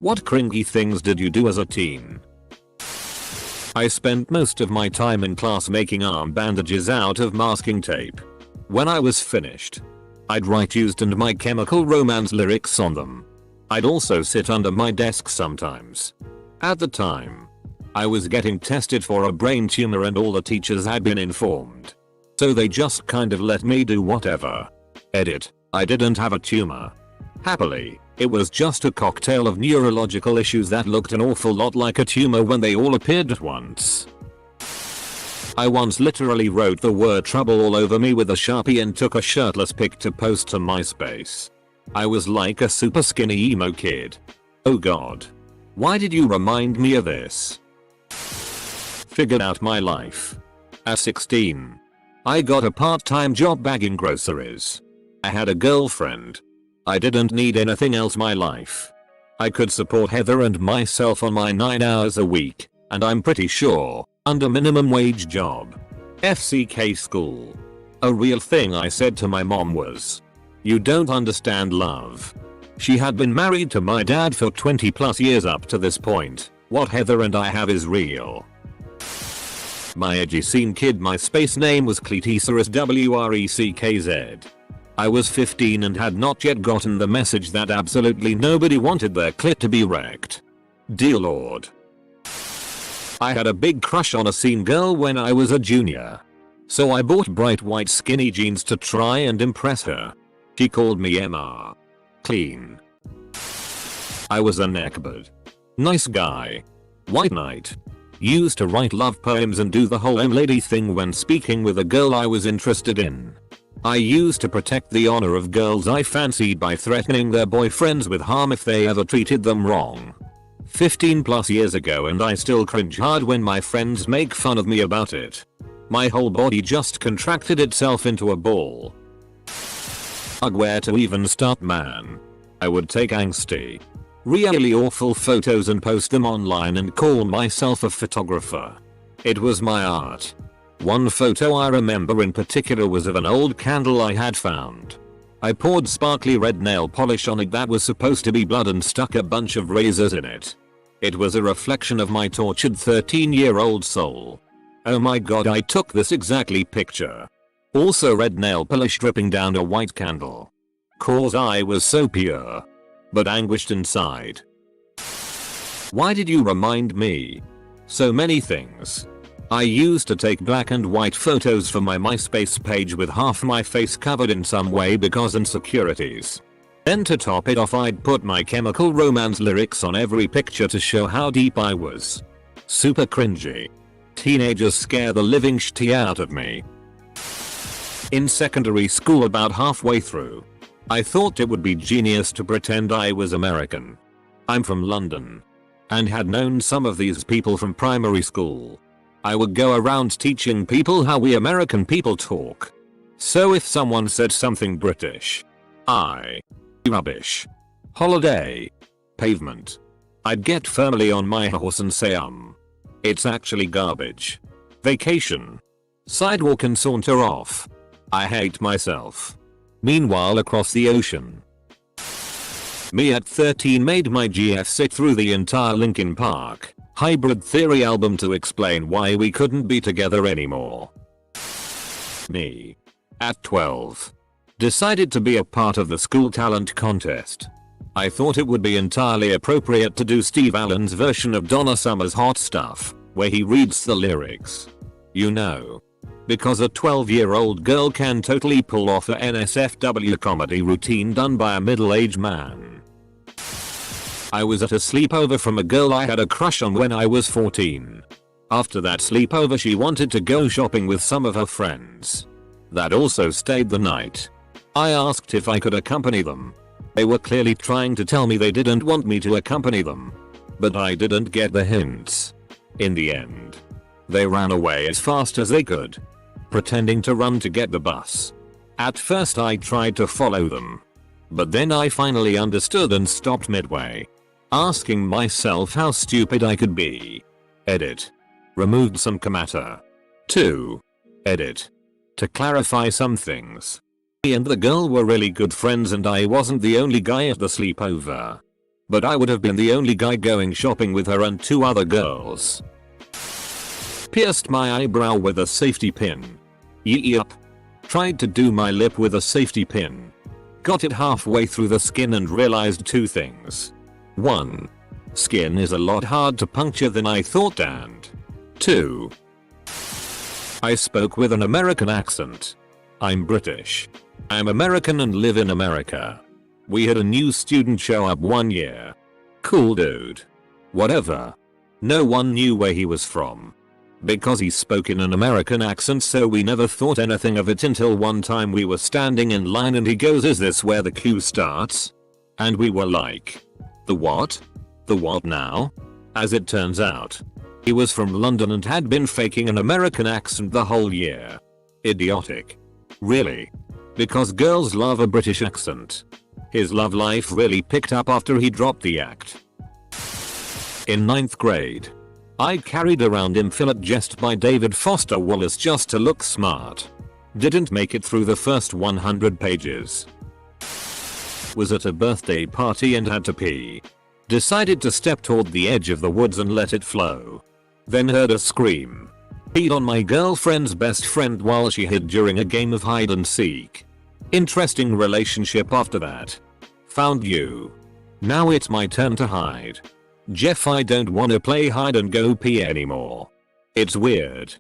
What cringy things did you do as a teen? I spent most of my time in class making arm bandages out of masking tape. When I was finished, I'd write used and My Chemical Romance lyrics on them. I'd also sit under my desk sometimes. At the time, I was getting tested for a brain tumor and all the teachers had been informed. So they just kind of let me do whatever. Edit. I didn't have a tumor. Happily, it was just a cocktail of neurological issues that looked an awful lot like a tumor when they all appeared at once. I once literally wrote the word trouble all over me with a Sharpie and took a shirtless pic to post to MySpace. I was like a super skinny emo kid. Oh god. Why did you remind me of this? Figured out my life. At 16, I got a part-time job bagging groceries. I had a girlfriend. I didn't need anything else my life. I could support Heather and myself on my 9 hours a week, and I'm pretty sure, under minimum wage job. FCK school. A real thing I said to my mom was, "You don't understand love." She had been married to my dad for 20 plus years up to this point. What Heather and I have is real. My edgy scene kid MySpace name was Cletesaurus WRECKZ. I was 15 and had not yet gotten the message that absolutely nobody wanted their clit to be wrecked. Dear Lord. I had a big crush on a scene girl when I was a junior. So I bought bright white skinny jeans to try and impress her. She called me MR. Clean. I was a neckbird. Nice guy. White knight. Used to write love poems and do the whole lady thing when speaking with a girl I was interested in. I used to protect the honor of girls I fancied by threatening their boyfriends with harm if they ever treated them wrong. 15 plus years ago and I still cringe hard when my friends make fun of me about it. My whole body just contracted itself into a ball. Ugh, where to even start, man? I would take angsty, really awful photos and post them online and call myself a photographer. It was my art. One photo I remember in particular was of an old candle I had found. I poured sparkly red nail polish on it that was supposed to be blood and stuck a bunch of razors in it. It was a reflection of my tortured 13-year-old soul. Oh my god, I took this exactly picture. Also red nail polish dripping down a white candle. Cause I was so pure. But anguished inside. Why did you remind me? So many things. I used to take black and white photos for my MySpace page with half my face covered in some way because insecurities. Then to top it off I'd put My Chemical Romance lyrics on every picture to show how deep I was. Super cringy. Teenagers scare the living shit out of me. In secondary school about halfway through, I thought it would be genius to pretend I was American. I'm from London. And had known some of these people from primary school. I would go around teaching people how we American people talk. So if someone said something British, rubbish, holiday, pavement, I'd get firmly on my horse and say it's actually garbage. Vacation, sidewalk and saunter off. I hate myself. Meanwhile across the ocean, me at 13 made my GF sit through the entire Linkin Park Hybrid Theory album to explain why we couldn't be together anymore. Me, at 12, decided to be a part of the school talent contest. I thought it would be entirely appropriate to do Steve Allen's version of Donna Summer's Hot Stuff, where he reads the lyrics. You know. Because a 12-year-old girl can totally pull off a NSFW comedy routine done by a middle-aged man. I was at a sleepover from a girl I had a crush on when I was 14. After that sleepover she wanted to go shopping with some of her friends that also stayed the night. I asked if I could accompany them. They were clearly trying to tell me they didn't want me to accompany them. But I didn't get the hints. In the end, they ran away as fast as they could, pretending to run to get the bus. At first I tried to follow them. But then I finally understood and stopped midway, asking myself how stupid I could be. Edit. Removed some comata. 2. Edit. To clarify some things. Me and the girl were really good friends and I wasn't the only guy at the sleepover. But I would have been the only guy going shopping with her and 2 other girls. Pierced my eyebrow with a safety pin. Yup. Tried to do my lip with a safety pin. Got it halfway through the skin and realized 2 things. 1. Skin is a lot hard to puncture than I thought, and 2. I spoke with an American accent. I'm British. I'm American and live in America. We had a new student show up one year. Cool dude. Whatever. No one knew where he was from. Because he spoke in an American accent, so we never thought anything of it until one time we were standing in line and he goes, "Is this where the queue starts?" And we were like, "The what? The what now?" As it turns out, he was from London and had been faking an American accent the whole year. Idiotic. Really. Because girls love a British accent. His love life really picked up after he dropped the act. In 9th grade, I carried around Infinite Jest by David Foster Wallace just to look smart. Didn't make it through the first 100 pages. Was at a birthday party and had to pee. Decided to step toward the edge of the woods and let it flow. Then heard a scream. Peed on my girlfriend's best friend while she hid during a game of hide and seek. Interesting relationship after that. Found you. Now it's my turn to hide. Jeff, I don't wanna play hide and go pee anymore. It's weird.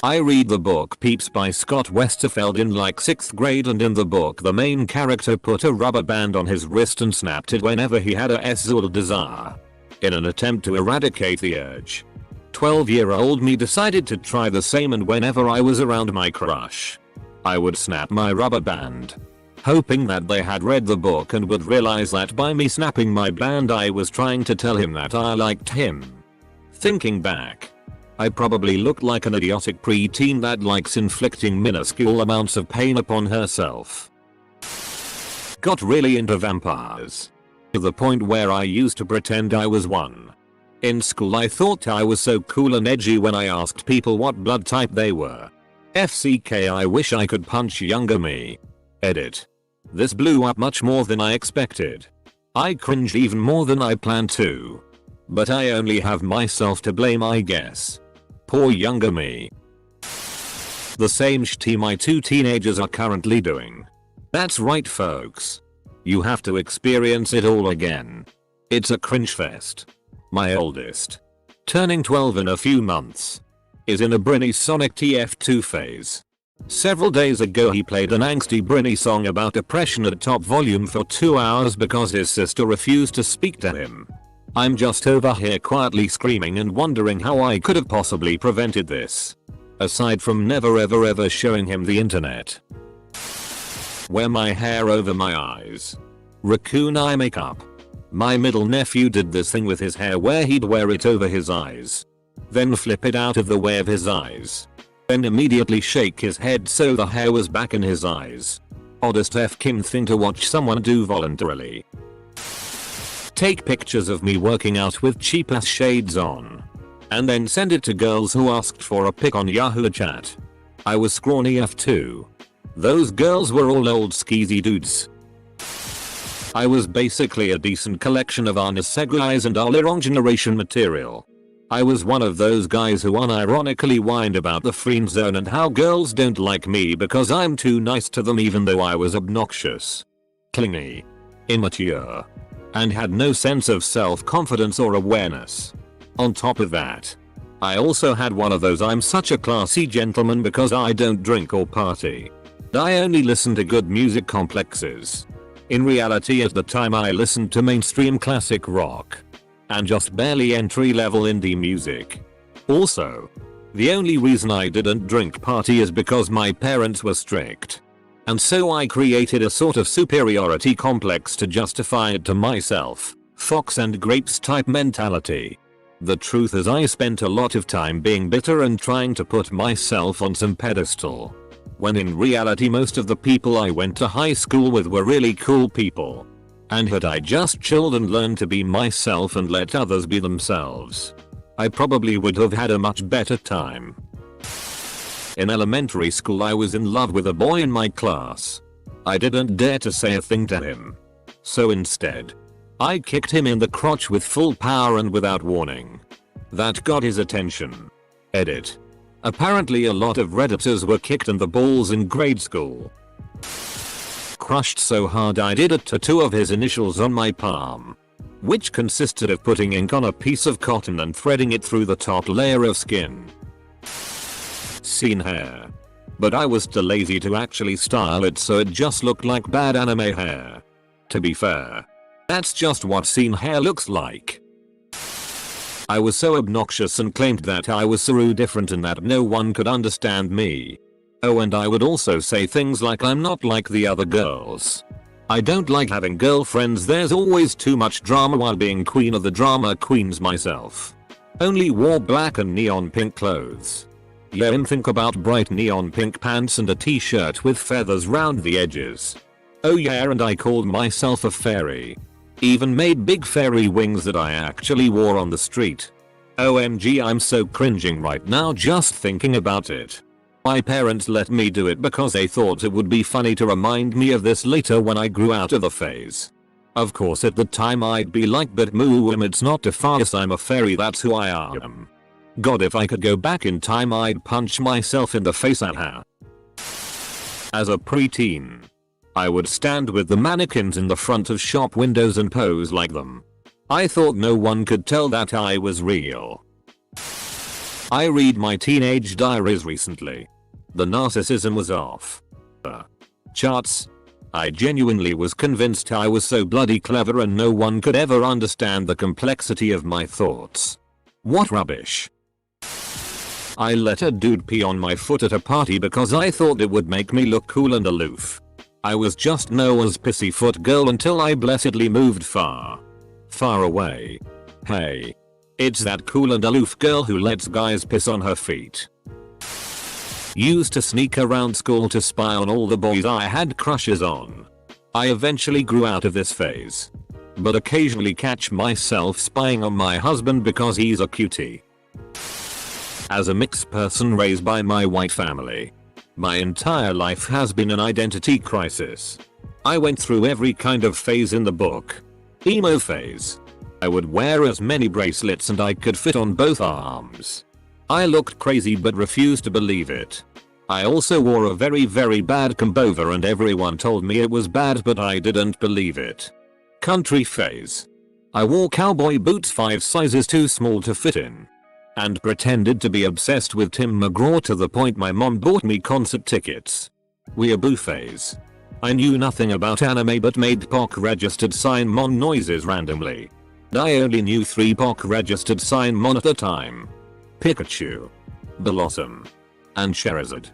I read the book Peeps by Scott Westerfeld in like 6th grade, and in the book the main character put a rubber band on his wrist and snapped it whenever he had a sexual desire. In an attempt to eradicate the urge. 12-year-old me decided to try the same, and whenever I was around my crush, I would snap my rubber band. Hoping that they had read the book and would realize that by me snapping my band I was trying to tell him that I liked him. Thinking back, I probably looked like an idiotic preteen that likes inflicting minuscule amounts of pain upon herself. Got really into vampires. To the point where I used to pretend I was one. In school I thought I was so cool and edgy when I asked people what blood type they were. FCK, I wish I could punch younger me. Edit. This blew up much more than I expected. I cringed even more than I planned to. But I only have myself to blame, I guess. Poor younger me. The same shit my 2 teenagers are currently doing. That's right folks. You have to experience it all again. It's a cringe fest. My oldest, turning 12 in a few months, is in a Britney Sonic TF2 phase. Several days ago he played an angsty Britney song about depression at top volume for 2 hours because his sister refused to speak to him. I'm just over here quietly screaming and wondering how I could have possibly prevented this. Aside from never ever showing him the internet. Wear my hair over my eyes. Raccoon eye makeup. My middle nephew did this thing with his hair where he'd wear it over his eyes. Then flip it out of the way of his eyes. Then immediately shake his head so the hair was back in his eyes. Oddest F-Kim thing to watch someone do voluntarily. Take pictures of me working out with cheap ass shades on. And then send it to girls who asked for a pic on Yahoo chat. I was scrawny F2. Those girls were all old skeezy dudes. I was basically a decent collection of our guys and our wrong generation material. I was one of those guys who unironically whined about the friend zone and how girls don't like me because I'm too nice to them, even though I was obnoxious, clingy, immature, and had no sense of self-confidence or awareness. On top of that, I also had one of those I'm such a classy gentleman because I don't drink or party. I only listen to good music complexes. In reality at the time I listened to mainstream classic rock. And just barely entry-level indie music. Also, the only reason I didn't drink party is because my parents were strict. And so I created a sort of superiority complex to justify it to myself. Fox and grapes type mentality. The truth is I spent a lot of time being bitter and trying to put myself on some pedestal. When in reality most of the people I went to high school with were really cool people. And had I just chilled and learned to be myself and let others be themselves, I probably would have had a much better time. In elementary school I was in love with a boy in my class. I didn't dare to say a thing to him. So instead, I kicked him in the crotch with full power and without warning. That got his attention. Edit. Apparently a lot of Redditors were kicked in the balls in grade school. Crushed so hard I did a tattoo of his initials on my palm, which consisted of putting ink on a piece of cotton and threading it through the top layer of skin. Seen hair. But I was too lazy to actually style it, so it just looked like bad anime hair. To be fair, that's just what seen hair looks like. I was so obnoxious and claimed that I was so different and that no one could understand me. Oh, and I would also say things like I'm not like the other girls. I don't like having girlfriends, there's always too much drama while being queen of the drama queens myself. Only wore black and neon pink clothes. Yeah, and think about bright neon pink pants and a t-shirt with feathers round the edges. Oh yeah, and I called myself a fairy. Even made big fairy wings that I actually wore on the street. OMG, I'm so cringing right now just thinking about it. My parents let me do it because they thought it would be funny to remind me of this later when I grew out of the phase. Of course at the time I'd be like, but moo, it's not to farce, I'm a fairy, that's who I am. God, if I could go back in time I'd punch myself in the face at her. As a preteen, I would stand with the mannequins in the front of shop windows and pose like them. I thought no one could tell that I was real. I read my teenage diaries recently. The narcissism was off the charts. I genuinely was convinced I was so bloody clever and no one could ever understand the complexity of my thoughts. What rubbish. I let a dude pee on my foot at a party because I thought it would make me look cool and aloof. I was just Noah's pussyfoot girl until I blessedly moved far away. Hey. It's that cool and aloof girl who lets guys piss on her feet. Used to sneak around school to spy on all the boys I had crushes on. I eventually grew out of this phase, but occasionally catch myself spying on my husband because he's a cutie. As a mixed person raised by my white family, my entire life has been an identity crisis. I went through every kind of phase in the book. Emo phase. I would wear as many bracelets and I could fit on both arms. I looked crazy but refused to believe it. I also wore a very bad comb-over and everyone told me it was bad but I didn't believe it. Country phase. I wore cowboy boots 5 sizes too small to fit in. And pretended to be obsessed with Tim McGraw to the point my mom bought me concert tickets. Weeaboo phase. I knew nothing about anime but made POC registered sign mon noises randomly. I only knew 3 POC registered sign mon at the time. Pikachu, Blossom, and Charizard.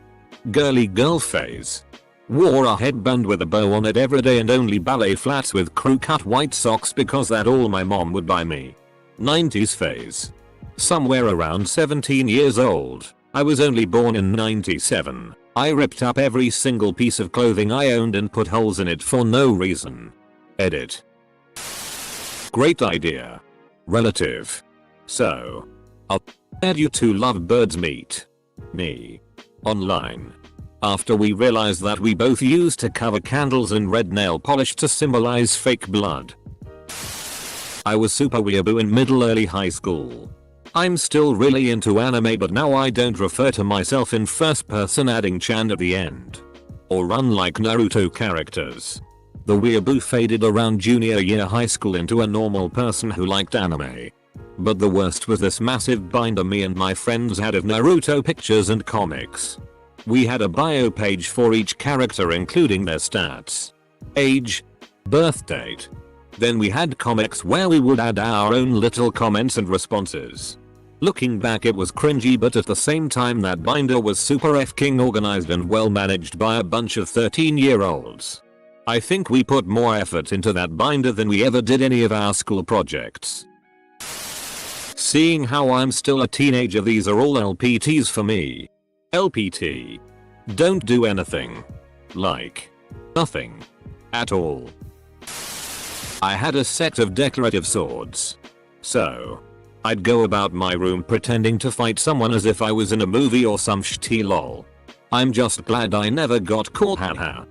Girly girl phase. Wore a headband with a bow on it every day and only ballet flats with crew cut white socks because that's all my mom would buy me. 90s phase. Somewhere around 17 years old, I was only born in 97. I ripped up every single piece of clothing I owned and put holes in it for no reason. Edit. Great idea. Relative. So, I'll bet you 2 lovebirds meet me online. After we realized that we both used to cover candles in red nail polish to symbolize fake blood. I was super weeaboo in early high school. I'm still really into anime but now I don't refer to myself in first person adding chan at the end. Or run like Naruto characters. The weeaboo faded around junior year high school into a normal person who liked anime. But the worst was this massive binder me and my friends had of Naruto pictures and comics. We had a bio page for each character including their stats, age, birth date. Then we had comics where we would add our own little comments and responses. Looking back it was cringy but at the same time that binder was super f***ing organized and well managed by a bunch of 13-year-olds. I think we put more effort into that binder than we ever did any of our school projects. Seeing how I'm still a teenager, these are all LPTs for me. LPT. Don't do anything. Like. Nothing. At all. I had a set of decorative swords. So, I'd go about my room pretending to fight someone as if I was in a movie or some shitty lol. I'm just glad I never got caught, haha.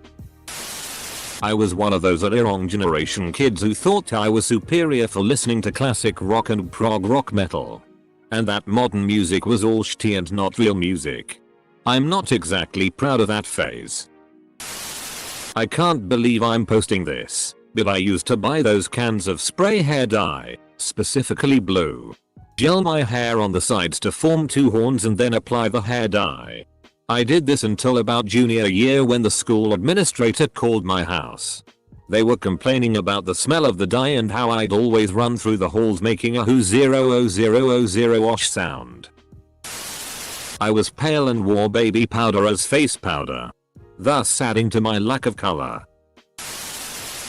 I was one of those wrong generation kids who thought I was superior for listening to classic rock and prog rock metal. And that modern music was all shitty and not real music. I'm not exactly proud of that phase. I can't believe I'm posting this, but I used to buy those cans of spray hair dye, specifically blue. Gel my hair on the sides to form two horns and then apply the hair dye. I did this until about junior year when the school administrator called my house. They were complaining about the smell of the dye and how I'd always run through the halls making a who-0-0-0-0-0-osh sound. I was pale and wore baby powder as face powder, thus adding to my lack of color.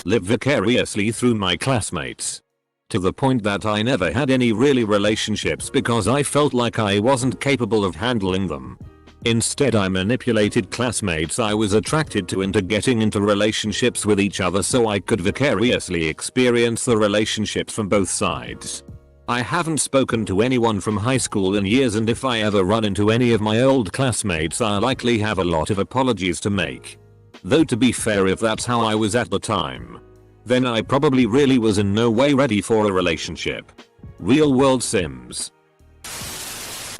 Lived vicariously through my classmates. To the point that I never had any really relationships because I felt like I wasn't capable of handling them. Instead I manipulated classmates I was attracted to into getting into relationships with each other so I could vicariously experience the relationships from both sides. I haven't spoken to anyone from high school in years, and if I ever run into any of my old classmates I'll likely have a lot of apologies to make. Though to be fair, if that's how I was at the time, then I probably really was in no way ready for a relationship. Real world Sims.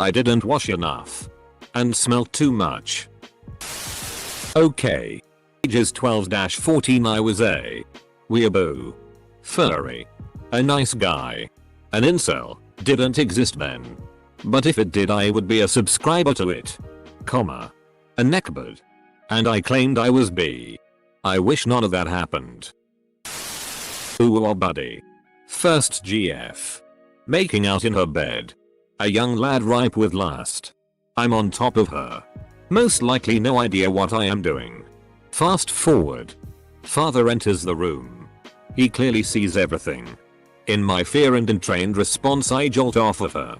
I didn't wash enough. And smelled too much. Okay. Ages 12-14 I was a weeaboo. Furry. A nice guy. An incel didn't exist then. But if it did I would be a subscriber to it. Comma. A neckbird. And I claimed I was bi. I wish none of that happened. Ooh buddy. First GF. Making out in her bed. A young lad ripe with lust. I'm on top of her. Most likely no idea what I am doing. Fast forward. Father enters the room. He clearly sees everything. In my fear and untrained response I jolt off of her.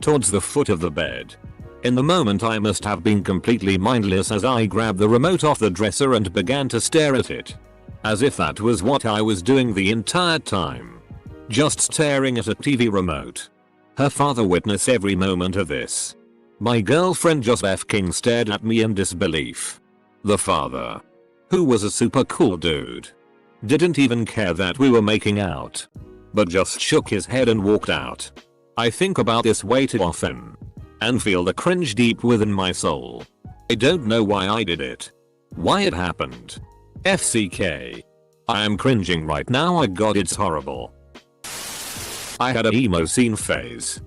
Towards the foot of the bed. In the moment I must have been completely mindless as I grabbed the remote off the dresser and began to stare at it. As if that was what I was doing the entire time. Just staring at a TV remote. Her father witnessed every moment of this. My girlfriend just f***ing stared at me in disbelief. The father, who was a super cool dude, didn't even care that we were making out, but just shook his head and walked out. I think about this way too often and feel the cringe deep within my soul. I don't know why I did it. Why it happened. FCK. I am cringing right now. Oh god, it's horrible. I had a emo scene phase.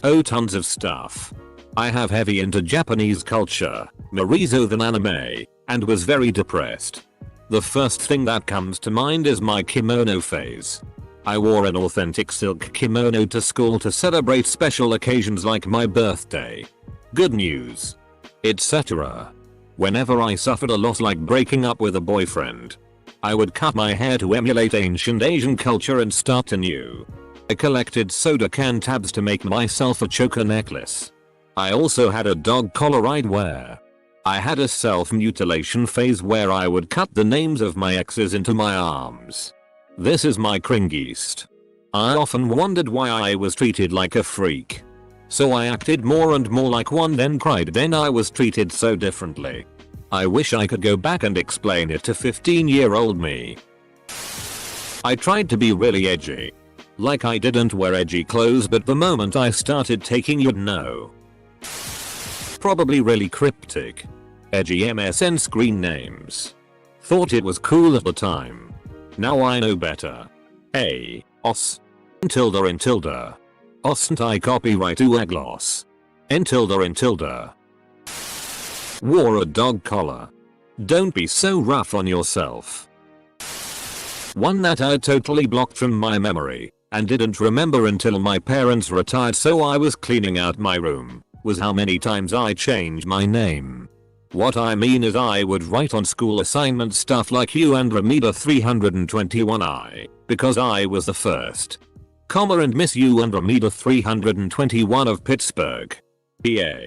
Oh, tons of stuff. I have heavy into Japanese culture, more so than anime, and was very depressed. The first thing that comes to mind is my kimono phase. I wore an authentic silk kimono to school to celebrate special occasions like my birthday, good news, etc. Whenever I suffered a loss like breaking up with a boyfriend, I would cut my hair to emulate ancient Asian culture and start anew. I collected soda can tabs to make myself a choker necklace. I also had a dog collar I'd wear. I had a self-mutilation phase where I would cut the names of my exes into my arms. This is my cringiest. I often wondered why I was treated like a freak. So I acted more and more like one, then cried then I was treated so differently. I wish I could go back and explain it to 15-year-old me. I tried to be really edgy. Like I didn't wear edgy clothes, but the moment I started taking, you'd know. Probably really cryptic. Edgy MSN screen names. Thought it was cool at the time. Now I know better. Os. Tilde in tilde. Osn't I copyright gloss. In tilde in tilde. Wore a dog collar. Don't be so rough on yourself. One that I totally blocked from my memory and didn't remember until my parents retired, so I was cleaning out my room, was how many times I changed my name. What I mean is I would write on school assignment stuff like you and Ramida 321I, because I was the first. Comma and Miss You and Ramida 321 of Pittsburgh, PA,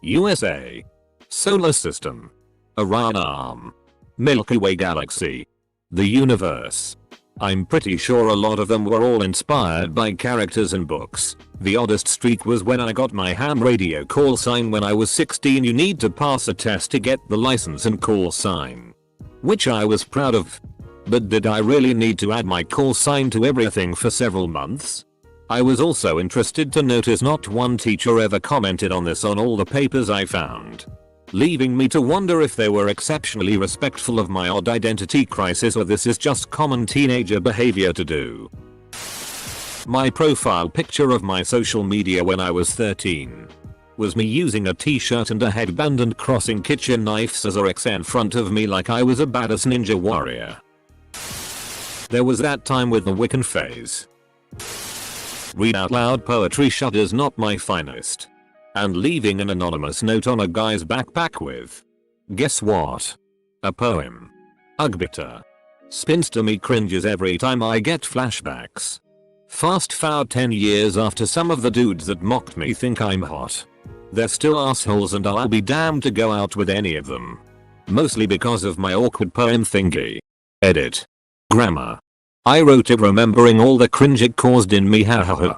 USA. Solar System. Orion Arm. Milky Way Galaxy. The Universe. I'm pretty sure a lot of them were all inspired by characters in books. The oddest streak was when I got my ham radio call sign when I was 16. You need to pass a test to get the license and call sign. which I was proud of. But did I really need to add my call sign to everything for several months? I was also interested to notice not one teacher ever commented on this on all the papers I found, leaving me to wonder if they were exceptionally respectful of my odd identity crisis or this is just common teenager behavior to do. My profile picture of my social media when I was 13 was me using a t-shirt and a headband and crossing kitchen knives as a X in front of me like I was a badass ninja warrior. There was that time with the Wiccan phase. Read out loud poetry shudders not my finest. And leaving an anonymous note on a guy's backpack with, guess what? A poem. Ugh, spinster me cringes every time I get flashbacks. Fast forward 10 years after some of the dudes that mocked me think I'm hot. They're still assholes and I'll be damned to go out with any of them. Mostly because of my awkward poem thingy. Edit. Grammar. I wrote it remembering all the cringe it caused in me, hahaha.